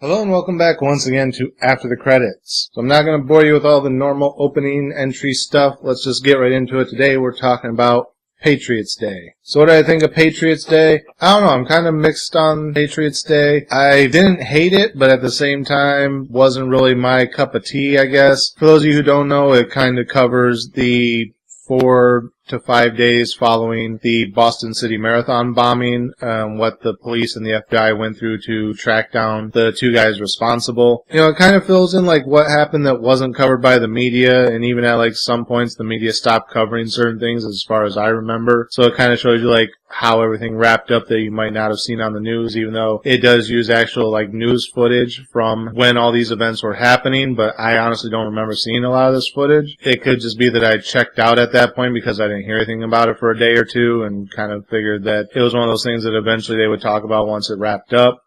Hello and welcome back once again to After the Credits. So I'm not going to bore you with all the normal opening entry stuff. Let's just get right into it. Today we're talking about Patriots Day. So what do I think of Patriots Day? I don't know, I'm kind of mixed on Patriots Day. I didn't hate it, but at the same time wasn't really my cup of tea, I guess. For those of you who don't know, it kind of covers the 4 to 5 days following the Boston City Marathon bombing, what the police and the FBI went through to track down the two guys responsible. You know, it kind of fills in like what happened that wasn't covered by the media, and even at like some points the media stopped covering certain things as far as I remember. So it kind of shows you like how everything wrapped up that you might not have seen on the news, even though it does use actual like news footage from when all these events were happening, but I honestly don't remember seeing a lot of this footage. It could just be that I checked out at that point because I didn't hear anything about it for a day or two and kind of figured that it was one of those things that eventually they would talk about once it wrapped up.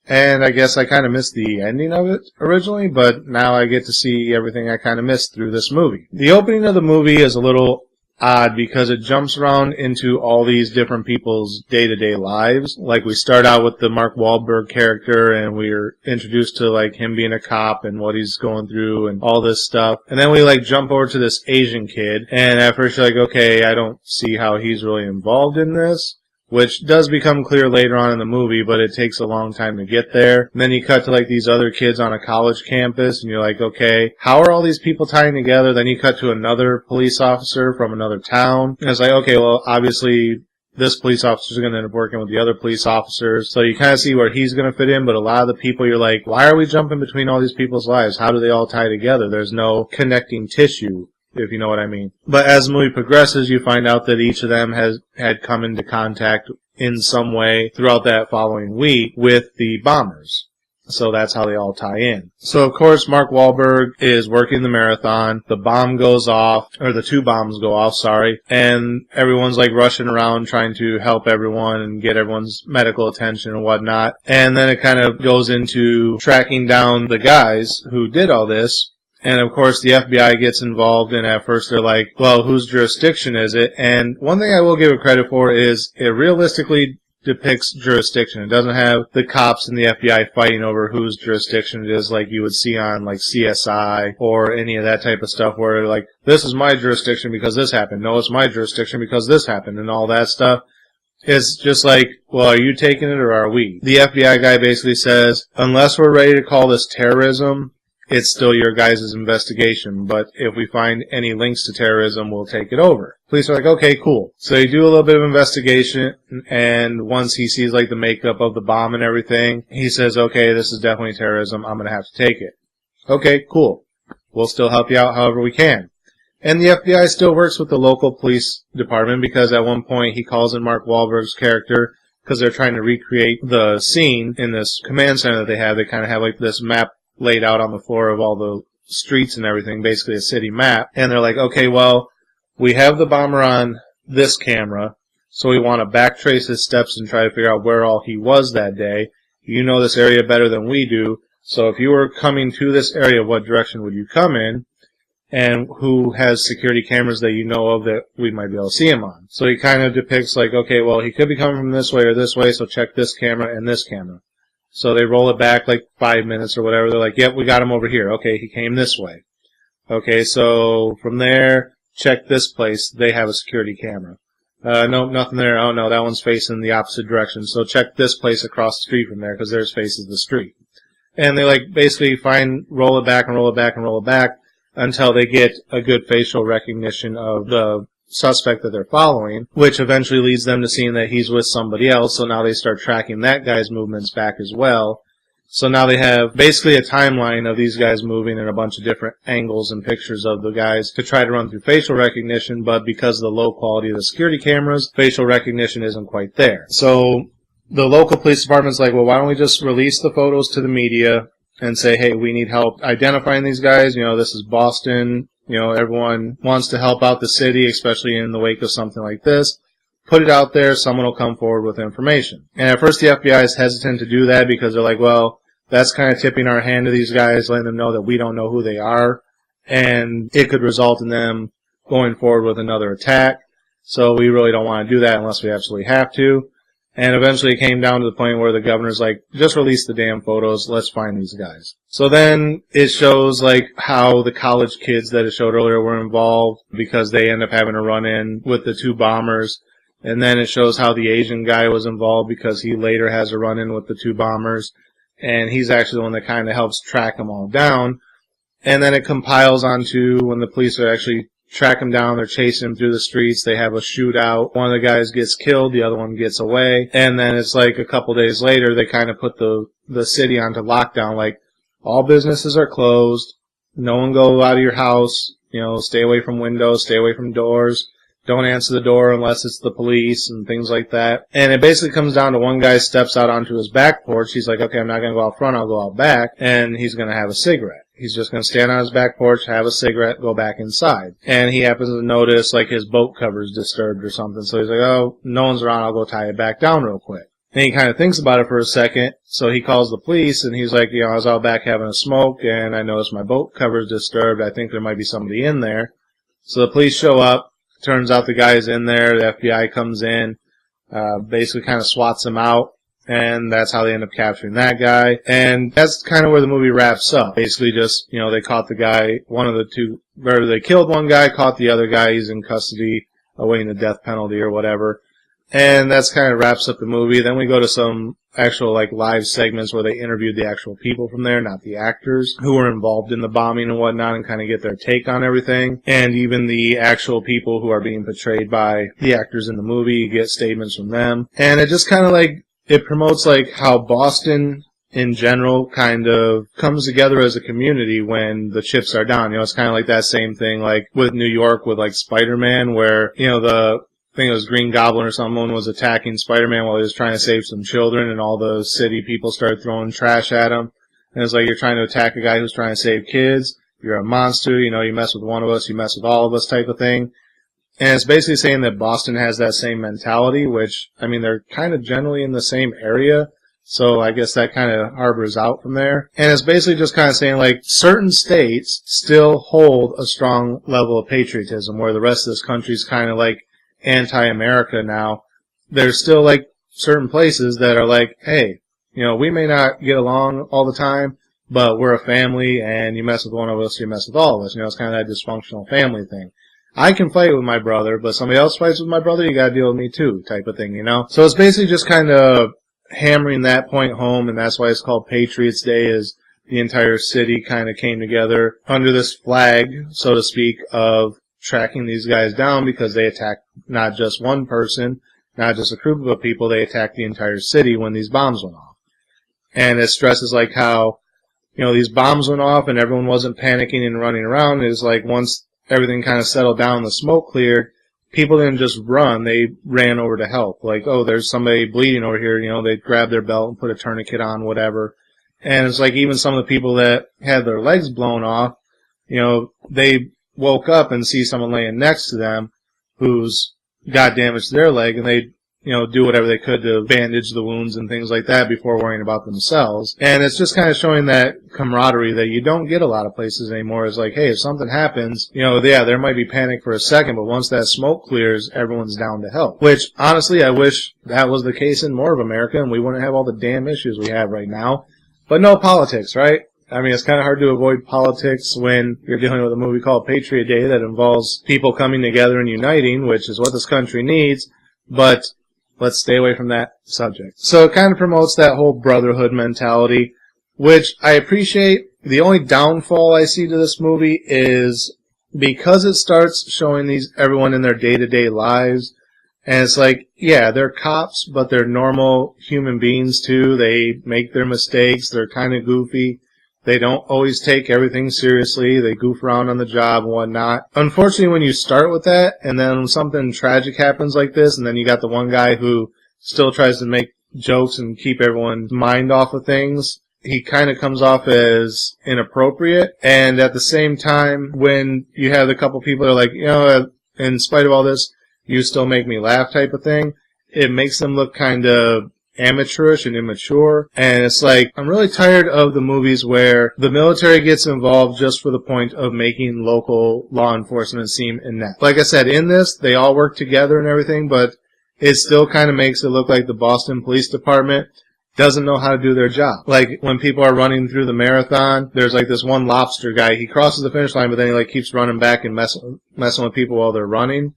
And I guess I kind of missed the ending of it originally, but now I get to see everything I kind of missed through this movie. The opening of the movie is a little odd because it jumps around into all these different people's day-to-day lives. Like we start out with the Mark Wahlberg character and we're introduced to like him being a cop and what he's going through and all this stuff. And then we like jump over to this Asian kid and at first you're like, okay, I don't see how he's really involved in this. Which does become clear later on in the movie, but it takes a long time to get there. And then you cut to like these other kids on a college campus, and you're like, okay, how are all these people tying together? Then you cut to another police officer from another town. And it's like, okay, well, obviously this police officer is going to end up working with the other police officers. So you kind of see where he's going to fit in, but a lot of the people you're like, why are we jumping between all these people's lives? How do they all tie together? There's no connecting tissue, if you know what I mean. But as the movie progresses, you find out that each of them had come into contact in some way throughout that following week with the bombers. So that's how they all tie in. So of course, Mark Wahlberg is working the marathon. The bomb goes off, or the two bombs go off, sorry. And everyone's like rushing around trying to help everyone and get everyone's medical attention and whatnot. And then it kind of goes into tracking down the guys who did all this. And of course the FBI gets involved, and at first they're like, well, whose jurisdiction is it? And one thing I will give it credit for is it realistically depicts jurisdiction. It doesn't have the cops and the FBI fighting over whose jurisdiction it is like you would see on like CSI or any of that type of stuff where they're like, this is my jurisdiction because this happened. No, it's my jurisdiction because this happened and all that stuff. It's just like, well, are you taking it or are we? The FBI guy basically says, unless we're ready to call this terrorism, it's still your guys' investigation, but if we find any links to terrorism, we'll take it over. Police are like, okay, cool. So they do a little bit of investigation, and once he sees like the makeup of the bomb and everything, he says, okay, this is definitely terrorism, I'm gonna have to take it. Okay, cool. We'll still help you out however we can. And the FBI still works with the local police department because at one point he calls in Mark Wahlberg's character because they're trying to recreate the scene in this command center that they have. They kind of have like this map laid out on the floor of all the streets and everything, basically a city map. And they're like, okay, well, we have the bomber on this camera, so we want to backtrace his steps and try to figure out where all he was that day. You know this area better than we do, so if you were coming to this area, what direction would you come in? And who has security cameras that you know of that we might be able to see him on? So he kind of depicts like, okay, well, he could be coming from this way or this way, so check this camera and this camera. So they roll it back like 5 minutes or whatever. They're like, yep, we got him over here. Okay, he came this way. Okay, so from there, check this place. They have a security camera. Nope, nothing there. Oh no, that one's facing the opposite direction. So check this place across the street from there because theirs faces the street. And they like basically roll it back and roll it back and roll it back until they get a good facial recognition of the suspect that they're following, which eventually leads them to seeing that he's with somebody else, so now they start tracking that guy's movements back as well. So now they have basically a timeline of these guys moving in a bunch of different angles and pictures of the guys to try to run through facial recognition, but because of the low quality of the security cameras, facial recognition isn't quite there. So the local police department's like, well, why don't we just release the photos to the media and say, hey, we need help identifying these guys, you know, this is Boston. You know, everyone wants to help out the city, especially in the wake of something like this. Put it out there, someone will come forward with information. And at first the FBI is hesitant to do that because they're like, well, that's kind of tipping our hand to these guys, letting them know that we don't know who they are, and it could result in them going forward with another attack. So we really don't want to do that unless we absolutely have to. And eventually it came down to the point where the governor's like, just release the damn photos, let's find these guys. So then it shows like how the college kids that it showed earlier were involved because they end up having a run-in with the two bombers. And then it shows how the Asian guy was involved because he later has a run-in with the two bombers. And he's actually the one that kind of helps track them all down. And then it compiles onto when the police are actually track him down, they're chasing him through the streets, they have a shootout, one of the guys gets killed, the other one gets away, and then it's like a couple days later, they kind of put the city onto lockdown, like, all businesses are closed, no one go out of your house, stay away from windows, stay away from doors, don't answer the door unless it's the police, and things like that. And it basically comes down to one guy steps out onto his back porch, he's like, okay, I'm not gonna go out front, I'll go out back, and he's gonna have a cigarette. He's just going to stand on his back porch, have a cigarette, go back inside. And he happens to notice, like, his boat cover's disturbed or something. So he's like, oh, no one's around, I'll go tie it back down real quick. And he kind of thinks about it for a second, so he calls the police, and he's like, I was out back having a smoke, and I noticed my boat cover's disturbed. I think there might be somebody in there. So the police show up. Turns out the guy's in there. The FBI comes in, basically kind of swats him out. And that's how they end up capturing that guy. And that's kind of where the movie wraps up. Basically just, they caught the guy, one of the two, or they killed one guy, caught the other guy, he's in custody, awaiting the death penalty or whatever. And that's kind of wraps up the movie. Then we go to some actual, like, live segments where they interviewed the actual people from there, not the actors, who were involved in the bombing and whatnot, and kind of get their take on everything. And even the actual people who are being portrayed by the actors in the movie, you get statements from them. And it just kind of, like, it promotes, like, how Boston, in general, kind of comes together as a community when the chips are down. It's kind of like that same thing, like, with New York, with, like, Spider-Man, where, I think it was Green Goblin or someone was attacking Spider-Man while he was trying to save some children, and all the city people started throwing trash at him. And it's like, you're trying to attack a guy who's trying to save kids, you're a monster, you mess with one of us, you mess with all of us type of thing. And it's basically saying that Boston has that same mentality, which, they're kind of generally in the same area, so I guess that kind of harbors out from there. And it's basically just kind of saying, like, certain states still hold a strong level of patriotism, where the rest of this country is kind of, like, anti-America now. There's still, like, certain places that are like, hey, we may not get along all the time, but we're a family, and you mess with one of us, you mess with all of us. It's kind of that dysfunctional family thing. I can fight with my brother, but somebody else fights with my brother, you gotta deal with me too, type of thing, So it's basically just kind of hammering that point home, and that's why it's called Patriots Day, is the entire city kind of came together under this flag, so to speak, of tracking these guys down because they attacked not just one person, not just a group of people, they attacked the entire city when these bombs went off. And it stresses like how, these bombs went off and everyone wasn't panicking and running around. It was like once everything kind of settled down, the smoke cleared, people didn't just run, they ran over to help. Like, oh, there's somebody bleeding over here, they grabbed their belt and put a tourniquet on, whatever. And it's like even some of the people that had their legs blown off, they woke up and see someone laying next to them who's got damage to their leg, and they do whatever they could to bandage the wounds and things like that before worrying about themselves. And it's just kind of showing that camaraderie that you don't get a lot of places anymore. It's like, hey, if something happens, there might be panic for a second, but once that smoke clears, everyone's down to help. Which, honestly, I wish that was the case in more of America, and we wouldn't have all the damn issues we have right now. But no politics, right? It's kind of hard to avoid politics when you're dealing with a movie called Patriot Day that involves people coming together and uniting, which is what this country needs, but let's stay away from that subject. So it kind of promotes that whole brotherhood mentality, which I appreciate. The only downfall I see to this movie is because it starts showing everyone in their day-to-day lives, and it's like, yeah, they're cops, but they're normal human beings too. They make their mistakes. They're kind of goofy. They don't always take everything seriously. They goof around on the job and whatnot. Unfortunately, when you start with that, and then something tragic happens like this, and then you got the one guy who still tries to make jokes and keep everyone's mind off of things, he kind of comes off as inappropriate. And at the same time, when you have a couple people that are like, in spite of all this, you still make me laugh type of thing, it makes them look kind of amateurish and immature. And it's like, I'm really tired of the movies where the military gets involved just for the point of making local law enforcement seem inept. Like I said, in this, they all work together and everything, but it still kind of makes it look like the Boston Police Department doesn't know how to do their job. Like, when people are running through the marathon, there's like this one lobster guy. He crosses the finish line, but then he like keeps running back and messing with people while they're running.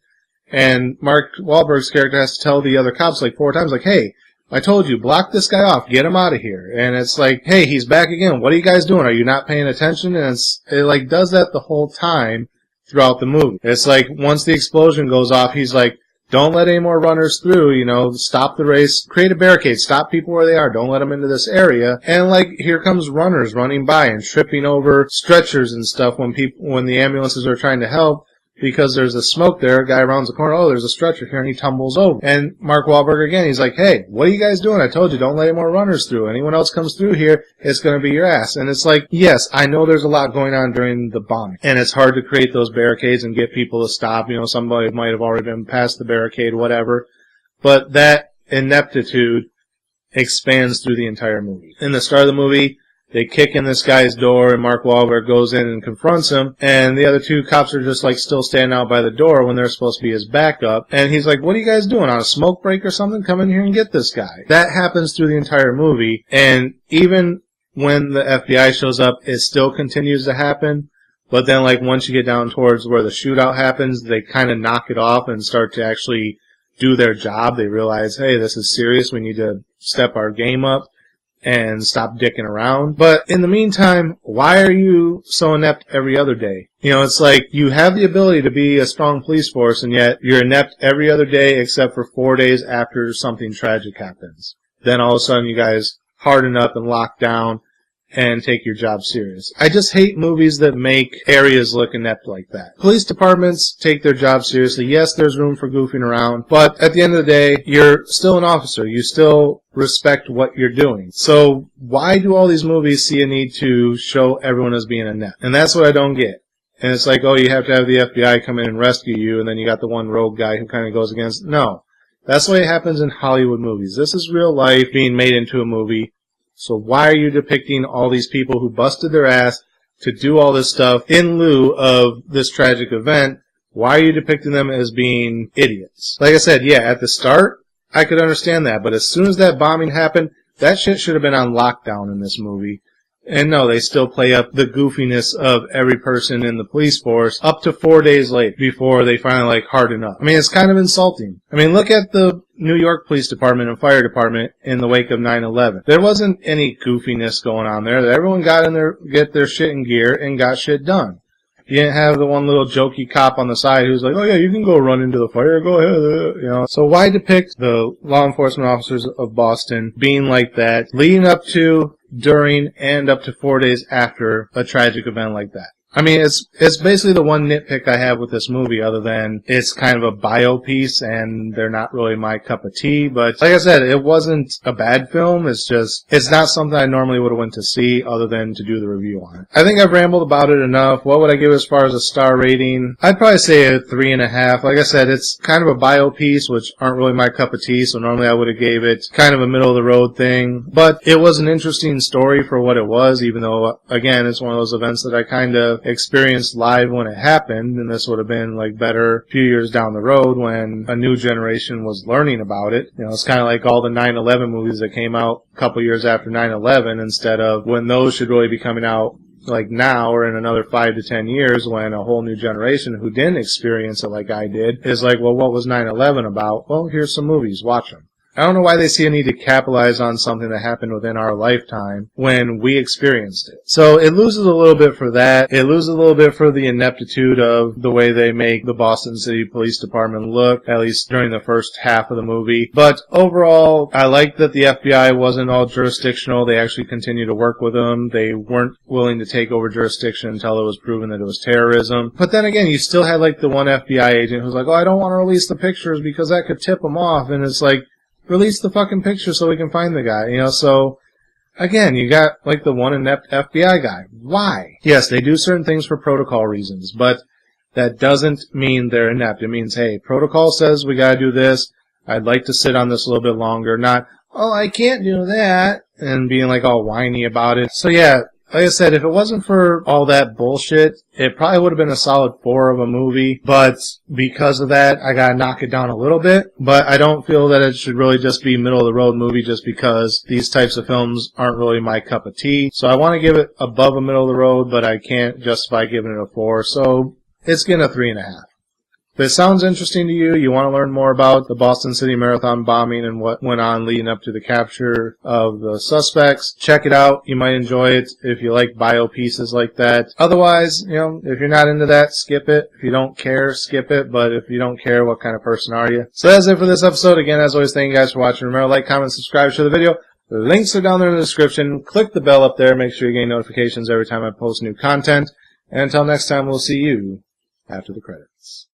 And Mark Wahlberg's character has to tell the other cops like 4 times, like, hey, I told you, block this guy off, get him out of here. And it's like, hey, he's back again. What are you guys doing? Are you not paying attention? And it like does that the whole time throughout the movie. It's like, once the explosion goes off, he's like, don't let any more runners through, stop the race, create a barricade, stop people where they are, don't let them into this area. And like, here comes runners running by and tripping over stretchers and stuff when the ambulances are trying to help, because there's a smoke there, a guy rounds the corner, oh, there's a stretcher here, and he tumbles over. And Mark Wahlberg again, he's like, hey, what are you guys doing? I told you, don't let any more runners through. Anyone else comes through here, it's gonna be your ass. And it's like, yes, I know there's a lot going on during the bombing, and it's hard to create those barricades and get people to stop. Somebody might have already been past the barricade, whatever. But that ineptitude expands through the entire movie. In the start of the movie, they kick in this guy's door, and Mark Wahlberg goes in and confronts him, and the other 2 cops are just like still standing out by the door when they're supposed to be his backup. And he's like, what are you guys doing, on a smoke break or something? Come in here and get this guy. That happens through the entire movie, and even when the FBI shows up, it still continues to happen. But then like once you get down towards where the shootout happens, they kind of knock it off and start to actually do their job. They realize, hey, this is serious, we need to step our game up and stop dicking around. But in the meantime, why are you so inept every other day? It's like, you have the ability to be a strong police force, and yet you're inept every other day except for 4 days after something tragic happens. Then all of a sudden you guys harden up and lock down and take your job serious. I just hate movies that make areas look inept like that. Police departments take their job seriously. Yes, there's room for goofing around, but at the end of the day, you're still an officer. You still respect what you're doing. So why do all these movies see a need to show everyone as being inept? And that's what I don't get. And it's like, oh, you have to have the FBI come in and rescue you, and then you got the one rogue guy who kind of goes against. No. That's the way it happens in Hollywood movies. This is real life being made into a movie. So why are you depicting all these people who busted their ass to do all this stuff in lieu of this tragic event? Why are you depicting them as being idiots? Like I said, yeah, at the start, I could understand that. But as soon as that bombing happened, that shit should have been on lockdown in this movie. And no, they still play up the goofiness of every person in the police force up to 4 days late before they finally harden up. I mean, it's kind of insulting. I mean, look at the New York Police Department and Fire Department in the wake of 9/11. There wasn't any goofiness going on there. Everyone got in there, get their shit in gear, and got shit done. You didn't have the one little jokey cop on the side who's like, oh yeah, you can go run into the fire, go ahead, So why depict the law enforcement officers of Boston being like that, leading up to, during, and up to 4 days after a tragic event like that? I mean, it's basically the one nitpick I have with this movie, other than it's kind of a bio piece and they're not really my cup of tea. But like I said, it wasn't a bad film. It's not something I normally would have went to see other than to do the review on it. I think I've rambled about it enough. What would I give as far as a star rating? I'd probably say a 3.5. Like I said, it's kind of a bio piece, which aren't really my cup of tea. So normally I would have gave it kind of a middle of the road thing. But it was an interesting story for what it was, even though, again, it's one of those events that I kind of experienced live when it happened, and this would have been like better a few years down the road when a new generation was learning about it. It's kind of like all the 9/11 movies that came out a couple years after 9/11 instead of when those should really be coming out like now or in another 5 to 10 years when a whole new generation who didn't experience it like I did is like, well, what was 9/11 about? Well, here's some movies, watch them. I don't know why they see a need to capitalize on something that happened within our lifetime when we experienced it. So it loses a little bit for that. It loses a little bit for the ineptitude of the way they make the Boston City Police Department look, at least during the first half of the movie. But overall, I like that the FBI wasn't all jurisdictional. They actually continued to work with them. They weren't willing to take over jurisdiction until it was proven that it was terrorism. But then again, you still had like the one FBI agent who's like, oh, I don't want to release the pictures because that could tip them off. And it's like, release the fucking picture so we can find the guy, So, again, you got, like, the one inept FBI guy. Why? Yes, they do certain things for protocol reasons, but that doesn't mean they're inept. It means, hey, protocol says we gotta do this. I'd like to sit on this a little bit longer. Not, oh, I can't do that, and being, like, all whiny about it. So, yeah, Like I said, if it wasn't for all that bullshit, it probably would have been a solid 4 of a movie, but because of that, I gotta knock it down a little bit. But I don't feel that it should really just be middle-of-the-road movie just because these types of films aren't really my cup of tea. So I want to give it above a middle-of-the-road, but I can't justify giving it a 4, so it's getting a 3.5. If it sounds interesting to you, you want to learn more about the Boston City Marathon bombing and what went on leading up to the capture of the suspects, check it out. You might enjoy it if you like bio pieces like that. Otherwise, if you're not into that, skip it. If you don't care, skip it. But if you don't care, what kind of person are you? So that's it for this episode. Again, as always, thank you guys for watching. Remember, like, comment, subscribe, share the video. The links are down there in the description. Click the bell up there. Make sure you get notifications every time I post new content. And until next time, we'll see you after the credits.